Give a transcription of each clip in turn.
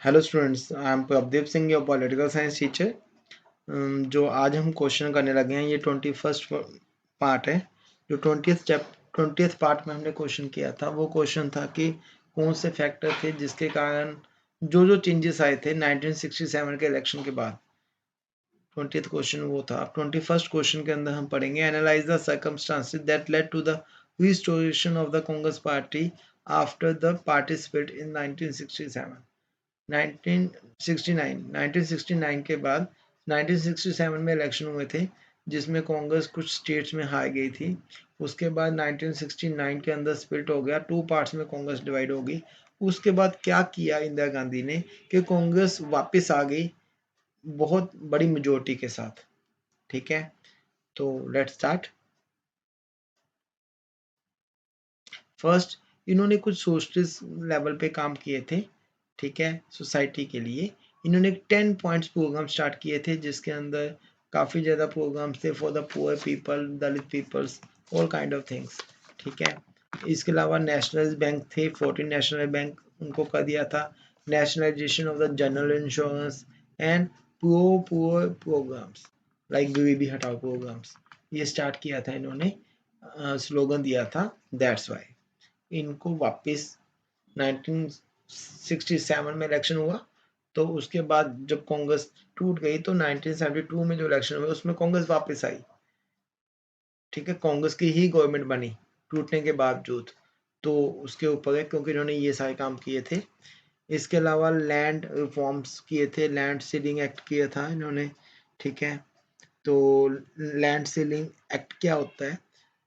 Hello students, I am Prabhdeep Singh, your political science teacher. जो आज हम क्वेश्चन करने लगे हैं, ये 21st पार्ट है। जो 20th पार्ट में हमने क्वेश्चन किया था, वो क्वेश्चन था कि कौन से फैक्टर थे जिसके कारण जो चेंजेस आए थे 1967 के इलेक्शन के बाद। 20th क्वेश्चन वो था। अब 21st क्वेश्चन के अंदर हम पढ़ेंगे, analyse the circumstances that led to the restoration of the Congress party after the party split in 1967। 1969 के बाद 1967 में इलेक्शन हुए थे, जिसमें कांग्रेस कुछ स्टेट्स में हार गई थी। उसके बाद 1969 के अंदर स्प्लिट हो गया, टू पार्ट्स में कांग्रेस डिवाइड हो गई। उसके बाद क्या किया इंदिरा गांधी ने कि कांग्रेस वापस आ गई बहुत बड़ी मेजोरिटी के साथ। ठीक है, तो लेट्स स्टार्ट। फर्स्ट, इन्होंने कुछ सोशलिस्ट लेवल पे काम किए थे। ठीक है, सोसाइटी के लिए इन्होंने 10 पॉइंट्स प्रोग्राम स्टार्ट किए थे, जिसके अंदर काफ़ी ज़्यादा प्रोग्राम्स थे for the poor people, Dalit peoples, all kind of things. ठीक है, इसके अलावा नेशनल बैंक थे, 14 नेशनल बैंक उनको कर दिया था। Nationalisation of the general insurance and poor programmes like गरीबी हटाओ प्रोग्राम्स, ये स्टार्ट किया था इन्होंने। स्लोगन दिया था, दैट्स वाई इनको वापस 1967 में इलेक्शन हुआ। तो उसके बाद जब कांग्रेस टूट गई तो 1972 में जो इलेक्शन हुए उसमें कांग्रेस वापस आई। ठीक है, कांग्रेस की ही गवर्नमेंट बनी टूटने के बावजूद। तो उसके ऊपर है क्योंकि इन्होंने ये सारे काम किए थे। इसके अलावा लैंड रिफॉर्म्स किए थे, लैंड सीलिंग एक्ट किया था इन्होंने। ठीक है, तो लैंड सीलिंग एक्ट क्या होता है?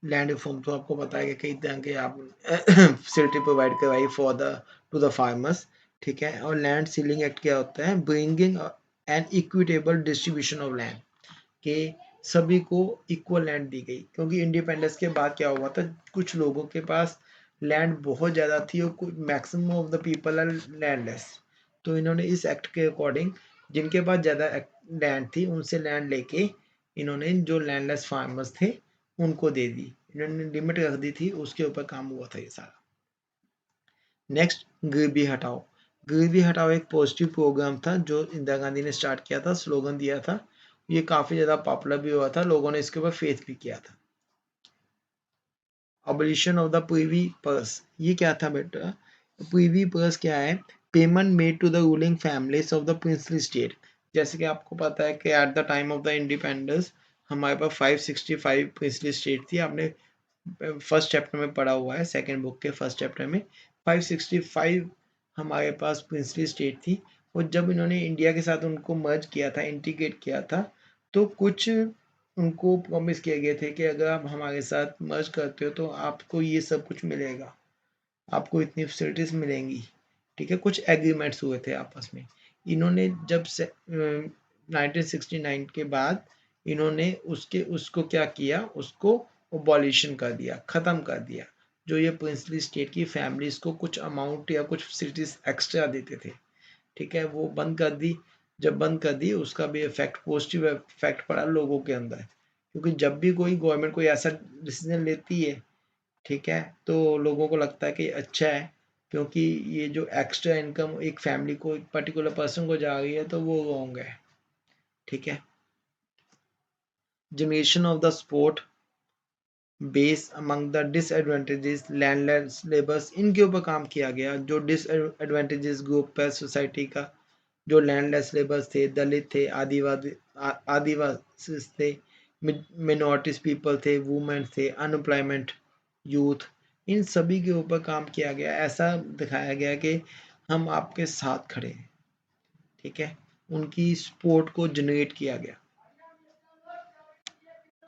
लैंड रिफॉर्म तो आपको पता है कि कई तरह के आप फैसिलिटी प्रोवाइड करवाई for the to the farmers. ठीक है, और लैंड सीलिंग एक्ट क्या होता है? Bringing an equitable distribution of land, के सभी को इक्वल लैंड दी गई। क्योंकि इंडिपेंडेंस के बाद क्या हुआ था, कुछ लोगों के पास लैंड बहुत ज़्यादा थी और कुछ maximum of the people are landless. तो इन्होंने इस एक्ट के अकॉर्डिंग जिनके पास ज़्यादा लैंड थी उनसे लैंड लेके इन्होंने जो लैंडलेस फार्मर्स थे उनको दे दी। इन्होंने लिमिट रख दी थी, उसके ऊपर काम हुआ था ये सारा। नेक्स्ट, गरीबी हटाओ। गरीबी हटाओ एक पॉजिटिव प्रोग्राम था जो इंदिरा गांधी ने स्टार्ट किया था, स्लोगन दिया था। ये काफ़ी ज़्यादा पॉपुलर भी हुआ था, लोगों ने इसके ऊपर फेथ भी किया था। Abolition of the privy purse, ये क्या था बेटा? प्रीवी पर्स क्या है? Payment made to the ruling families of the princely state. जैसे कि आपको पता है कि at the time of the independence हमारे पास 565 प्रिंसली स्टेट थी। आपने फर्स्ट चैप्टर में पढ़ा हुआ है, सेकेंड बुक के फर्स्ट चैप्टर में 565 हमारे पास प्रिंसली स्टेट थी। और जब इन्होंने इंडिया के साथ उनको मर्ज किया था, इंटीग्रेट किया था, तो कुछ उनको प्रॉमिस किए गए थे कि अगर आप हमारे साथ मर्ज करते हो तो आपको ये सब कुछ मिलेगा, आपको इतनी फैसिलिटीज मिलेंगी। ठीक है, कुछ एग्रीमेंट्स हुए थे आपस में। इन्होंने जब से 1969 के बाद इन्होंने उसको क्या किया, उसको अबॉलिशन कर दिया, ख़त्म कर दिया। जो ये प्रिंसली स्टेट की फैमिलीज को कुछ अमाउंट या कुछ फैसिलिटीज एक्स्ट्रा देते थे, ठीक है, वो बंद कर दी। जब बंद कर दी उसका भी इफेक्ट, पॉजिटिव इफेक्ट पड़ा लोगों के अंदर। क्योंकि जब भी कोई गवर्नमेंट कोई ऐसा डिसीजन लेती है, ठीक है, तो लोगों को लगता है कि अच्छा है, क्योंकि ये जो एक्स्ट्रा इनकम एक फैमिली को, एक पर्टिकुलर पर्सन को जा रही है, तो वो रॉन्ग है। ठीक है, generation of the sport base among the disadvantages landless labours, इनके ऊपर काम किया गया। जो डिसएडवांटेजेस ग्रुप है सोसाइटी का, जो लैंडलेस लेबर्स थे, दलित थे, आदिवासी थे, मिनॉरिटीज पीपल थे, वुमेन थे, अनएम्प्लॉयमेंट, यूथ, इन सभी के ऊपर काम किया गया। ऐसा दिखाया गया कि हम आपके साथ खड़े हैं। ठीक है, उनकी सपोर्ट को जनरेट किया गया।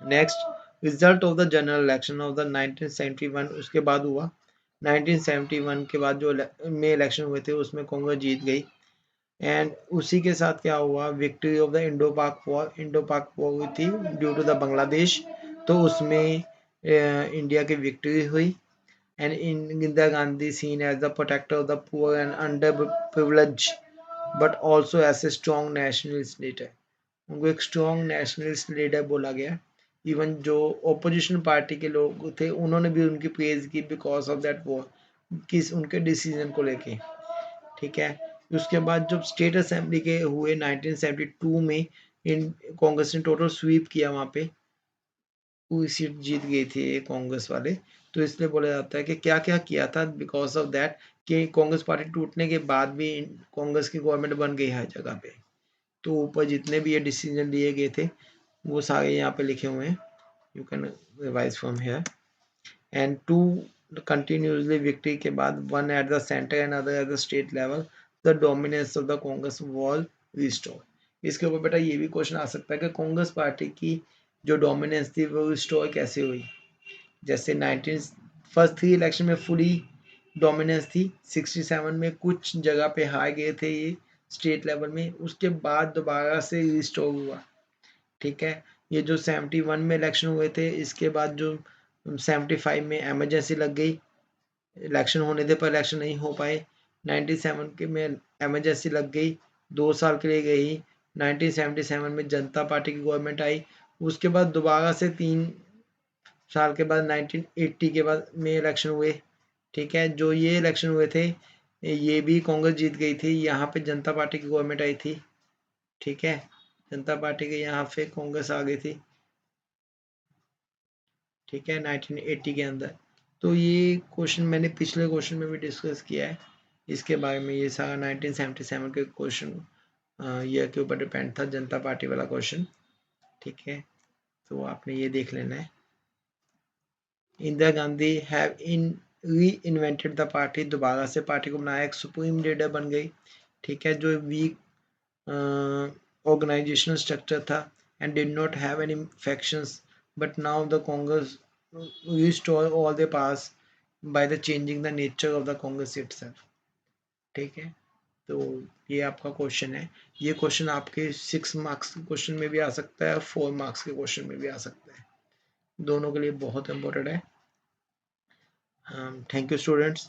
Next, result of the general election of the 1971, उसके बाद हुआ 1971 के बाद जो में इलेक्शन हुए थे उसमें कांग्रेस जीत गई। एंड उसी के साथ क्या हुआ, विक्ट्री ऑफ द इंडो पाक वॉर, इंडो पाक वॉर हुई थी ड्यू टू द बांग्लादेश। तो उसमें इंडिया की विक्ट्री हुई। And Indira Gandhi seen as the protector of the poor and under privilege, but also as a strong nationalist leader. उनको एक स्ट्रॉन्ग नेशनलिस्ट लीडर बोला गया। इवन जो ओपोजिशन पार्टी के लोग थे उन्होंने भी उनकी प्रेज की बिकॉज ऑफ दैट वॉर, किस उनके डिसीजन को लेके। ठीक है, उसके बाद जब स्टेट असेंबली के हुए 1972 में, इन कांग्रेस ने टोटल स्वीप किया, वहां पे पूरी सीट जीत गई थी ये कांग्रेस वाले। तो इसलिए बोला जाता है कि क्या क्या किया था, बिकॉज ऑफ दैट कि कांग्रेस पार्टी टूटने के बाद भी कांग्रेस की गवर्नमेंट बन गई हर जगह पे। तो ऊपर जितने भी ये डिसीजन लिए गए थे वो सारे यहाँ पे लिखे हुए हैं, you can revise from here. And to continuously victory के बाद, one at the centre and other at the state level, the dominance of the Congress was restore. इसके ऊपर बेटा ये भी क्वेश्चन आ सकता है कि कांग्रेस पार्टी की जो डोमिनेंस थी वो रिस्टोर कैसे हुई। जैसे 19 फर्स्ट 3 इलेक्शन में फुली डोमिनेंस थी, 67 में कुछ जगह पे हार गए थे ये स्टेट लेवल में, उसके बाद दोबारा से रिस्टोर हुआ। ठीक है, ये जो 71 में इलेक्शन हुए थे, इसके बाद जो 75 में इमरजेंसी लग गई, इलेक्शन होने थे पर इलेक्शन नहीं हो पाए। 97 के में इमरजेंसी लग गई, 2 साल के लिए गई। 1977 में जनता पार्टी की गवर्नमेंट आई, उसके बाद दोबारा से 3 साल के बाद 1980 के बाद में इलेक्शन हुए। ठीक है, जो ये इलेक्शन हुए थे ये भी कांग्रेस जीत गई थी, यहाँ पे जनता पार्टी की गवर्नमेंट आई थी। ठीक है, जनता पार्टी के यहाँ पे कांग्रेस आ गई थी। ठीक है, 1980 के अंदर। तो ये क्वेश्चन मैंने पिछले क्वेश्चन में भी डिस्कस किया है इसके बारे में, ये सारा 1977 के क्वेश्चन ईयर के ऊपर डिपेंड था, जनता पार्टी वाला क्वेश्चन। ठीक है, तो आपने ये देख लेना है। इंदिरा गांधी हैव इन री इन्वेंटेड द पार्टी, दोबारा से पार्टी को बनाया, एक सुप्रीम लीडर बन गई। ठीक है, जो वीक organizational structure था and did not have any factions, but now the Congress restore all the powers by the changing the nature of the Congress itself। ठीक है, तो ये आपका क्वेश्चन है। ये क्वेश्चन आपके 6 मार्क्स के क्वेश्चन में भी आ सकता है और 4 मार्क्स के क्वेश्चन में भी आ सकता है, दोनों के लिए बहुत इंपॉर्टेंट है। Thank you students.